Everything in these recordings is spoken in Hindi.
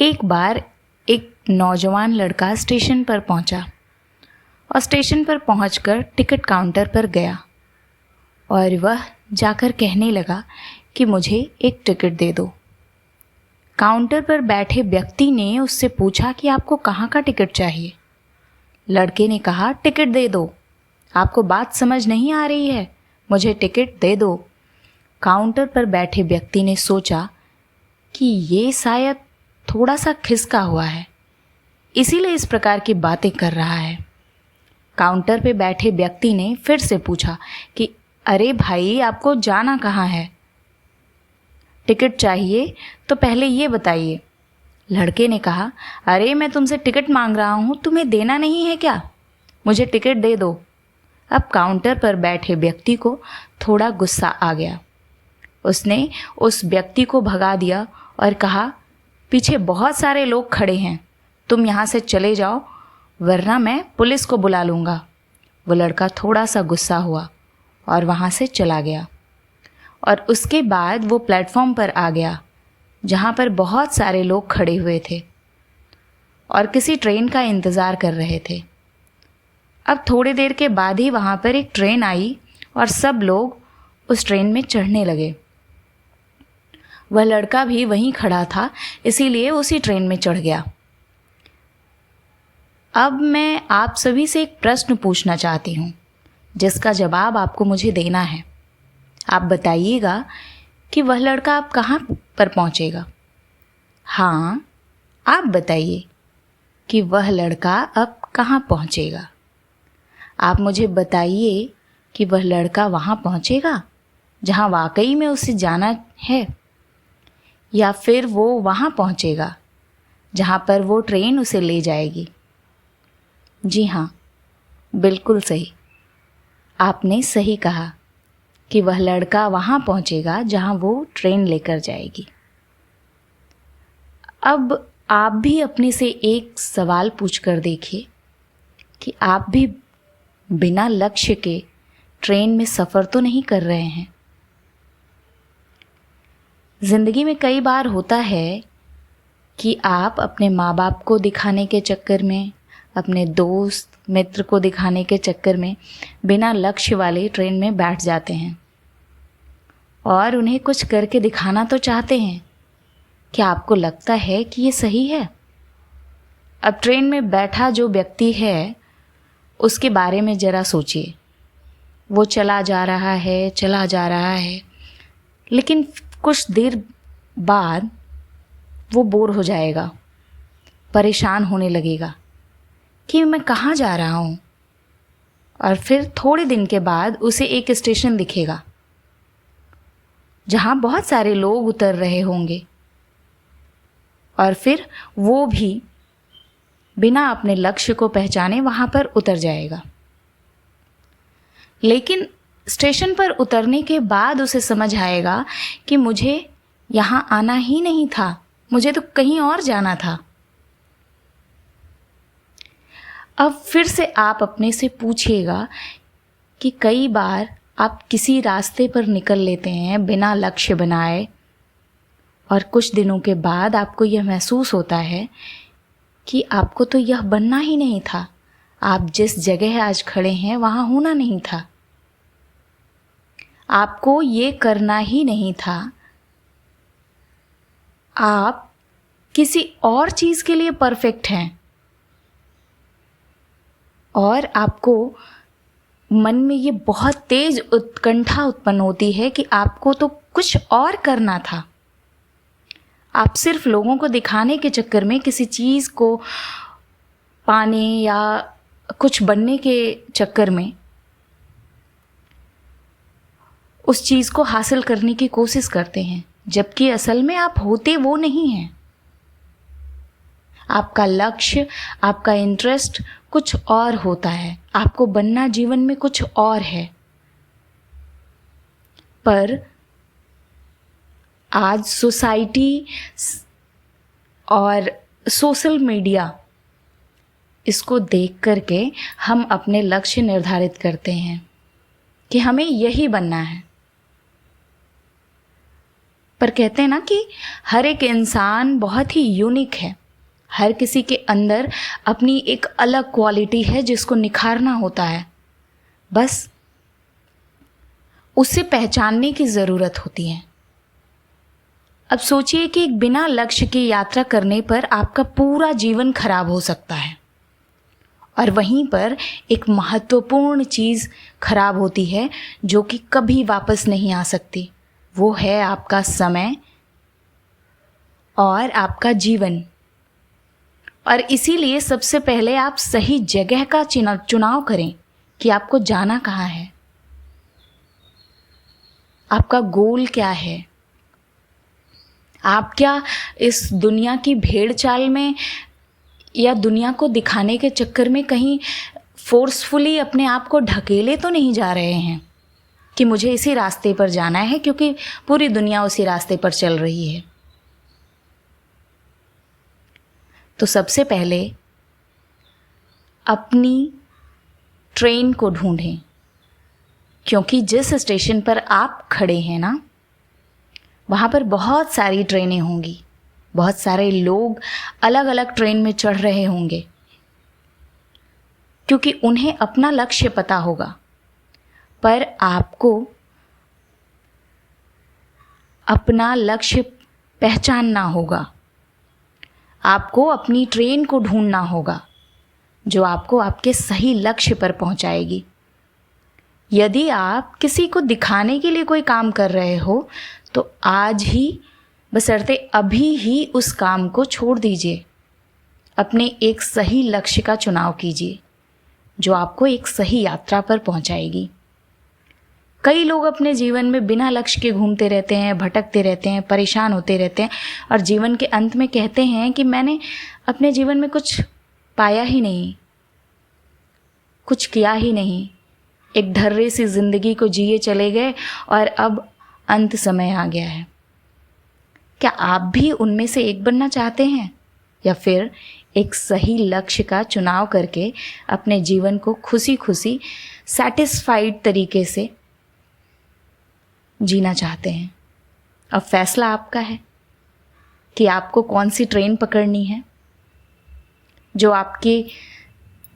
एक बार एक नौजवान लड़का स्टेशन पर पहुंचा और स्टेशन पर पहुंचकर टिकट काउंटर पर गया और वह जाकर कहने लगा कि मुझे एक टिकट दे दो। काउंटर पर बैठे व्यक्ति ने उससे पूछा कि आपको कहाँ का टिकट चाहिए। लड़के ने कहा, टिकट दे दो। आपको बात समझ नहीं आ रही है, मुझे टिकट दे दो। काउंटर पर बैठे व्यक्ति ने सोचा कि ये शायद थोड़ा सा खिसका हुआ है, इसीलिए इस प्रकार की बातें कर रहा है। काउंटर पे बैठे व्यक्ति ने फिर से पूछा कि अरे भाई, आपको जाना कहाँ है? टिकट चाहिए तो पहले ये बताइए। लड़के ने कहा, अरे मैं तुमसे टिकट मांग रहा हूँ, तुम्हें देना नहीं है क्या? मुझे टिकट दे दो। अब काउंटर पर बैठे व्यक्ति को थोड़ा गुस्सा आ गया। उसने उस व्यक्ति को भगा दिया और कहा, पीछे बहुत सारे लोग खड़े हैं, तुम यहाँ से चले जाओ वरना मैं पुलिस को बुला लूँगा। वो लड़का थोड़ा सा गुस्सा हुआ और वहाँ से चला गया और उसके बाद वो प्लेटफॉर्म पर आ गया जहाँ पर बहुत सारे लोग खड़े हुए थे और किसी ट्रेन का इंतज़ार कर रहे थे। अब थोड़ी देर के बाद ही वहाँ पर एक ट्रेन आई और सब लोग उस ट्रेन में चढ़ने लगे। वह लड़का भी वहीं खड़ा था, इसीलिए उसी ट्रेन में चढ़ गया। अब मैं आप सभी से एक प्रश्न पूछना चाहती हूँ जिसका जवाब आपको मुझे देना है। आप बताइएगा कि वह लड़का अब कहाँ पर पहुँचेगा। हाँ, आप बताइए कि वह लड़का अब कहाँ पहुँचेगा। आप मुझे बताइए कि वह लड़का वहाँ पहुँचेगा जहाँ वाकई में उसे जाना है, या फिर वो वहाँ पहुँचेगा जहाँ पर वो ट्रेन उसे ले जाएगी। जी हाँ, बिल्कुल सही। आपने सही कहा कि वह लड़का वहाँ पहुँचेगा जहाँ वो ट्रेन लेकर जाएगी। अब आप भी अपने से एक सवाल पूछकर देखिए कि आप भी बिना लक्ष्य के ट्रेन में सफ़र तो नहीं कर रहे हैं। ज़िंदगी में कई बार होता है कि आप अपने माँ बाप को दिखाने के चक्कर में, अपने दोस्त मित्र को दिखाने के चक्कर में बिना लक्ष्य वाले ट्रेन में बैठ जाते हैं और उन्हें कुछ करके दिखाना तो चाहते हैं। क्या आपको लगता है कि ये सही है? अब ट्रेन में बैठा जो व्यक्ति है उसके बारे में ज़रा सोचिए। वो चला जा रहा है, लेकिन कुछ देर बाद वो बोर हो जाएगा, परेशान होने लगेगा कि मैं कहाँ जा रहा हूँ। और फिर थोड़े दिन के बाद उसे एक स्टेशन दिखेगा जहाँ बहुत सारे लोग उतर रहे होंगे और फिर वो भी बिना अपने लक्ष्य को पहचाने वहाँ पर उतर जाएगा। लेकिन स्टेशन पर उतरने के बाद उसे समझ आएगा कि मुझे यहाँ आना ही नहीं था, मुझे तो कहीं और जाना था। अब फिर से आप अपने से पूछिएगा कि कई बार आप किसी रास्ते पर निकल लेते हैं बिना लक्ष्य बनाए और कुछ दिनों के बाद आपको यह महसूस होता है कि आपको तो यह बनना ही नहीं था, आप जिस जगह आज खड़े हैं वहाँ होना नहीं था, आपको ये करना ही नहीं था, आप किसी और चीज़ के लिए परफेक्ट हैं और आपको मन में ये बहुत तेज उत्कंठा उत्पन्न होती है कि आपको तो कुछ और करना था। आप सिर्फ लोगों को दिखाने के चक्कर में किसी चीज़ को पाने या कुछ बनने के चक्कर में उस चीज़ को हासिल करने की कोशिश करते हैं, जबकि असल में आप होते वो नहीं हैं। आपका लक्ष्य, आपका इंटरेस्ट कुछ और होता है, आपको बनना जीवन में कुछ और है। पर आज सोसाइटी और सोशल मीडिया इसको देख करके हम अपने लक्ष्य निर्धारित करते हैं कि हमें यही बनना है। पर कहते हैं ना कि हर एक इंसान बहुत ही यूनिक है। हर किसी के अंदर अपनी एक अलग क्वालिटी है जिसको निखारना होता है। बस उसे पहचानने की ज़रूरत होती है। अब सोचिए कि एक बिना लक्ष्य की यात्रा करने पर आपका पूरा जीवन खराब हो सकता है, और वहीं पर एक महत्वपूर्ण चीज़ खराब होती है जो कि कभी वापस नहीं आ सकती। वो है आपका समय और आपका जीवन। और इसीलिए सबसे पहले आप सही जगह का चुनाव करें कि आपको जाना कहाँ है, आपका गोल क्या है। आप क्या इस दुनिया की भेड़ चाल में या दुनिया को दिखाने के चक्कर में कहीं फोर्सफुली अपने आप को ढकेले तो नहीं जा रहे हैं कि मुझे इसी रास्ते पर जाना है क्योंकि पूरी दुनिया उसी रास्ते पर चल रही है। तो सबसे पहले अपनी ट्रेन को ढूंढें, क्योंकि जिस स्टेशन पर आप खड़े हैं ना, वहाँ पर बहुत सारी ट्रेनें होंगी, बहुत सारे लोग अलग अलग ट्रेन में चढ़ रहे होंगे, क्योंकि उन्हें अपना लक्ष्य पता होगा। पर आपको अपना लक्ष्य पहचानना होगा। आपको अपनी ट्रेन को ढूंढना होगा जो आपको आपके सही लक्ष्य पर पहुंचाएगी। यदि आप किसी को दिखाने के लिए कोई काम कर रहे हो तो आज ही, बशर्ते अभी ही उस काम को छोड़ दीजिए। अपने एक सही लक्ष्य का चुनाव कीजिए जो आपको एक सही यात्रा पर पहुंचाएगी। कई लोग अपने जीवन में बिना लक्ष्य के घूमते रहते हैं, भटकते रहते हैं, परेशान होते रहते हैं और जीवन के अंत में कहते हैं कि मैंने अपने जीवन में कुछ पाया ही नहीं, कुछ किया ही नहीं, एक ढर्रे सी जिंदगी को जिए चले गए और अब अंत समय आ गया है। क्या आप भी उनमें से एक बनना चाहते हैं, या फिर एक सही लक्ष्य का चुनाव करके अपने जीवन को खुशी खुशी सैटिस्फाइड तरीके से जीना चाहते हैं? अब फैसला आपका है कि आपको कौन सी ट्रेन पकड़नी है जो आपके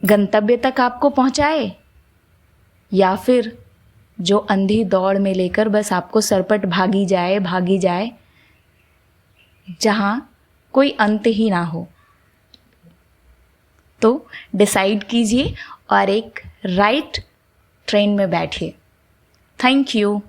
गंतव्य तक आपको पहुंचाए, या फिर जो अंधी दौड़ में लेकर बस आपको सरपट भागी जाए जहां कोई अंत ही ना हो। तो डिसाइड कीजिए और एक राइट ट्रेन में बैठिए। Thank you.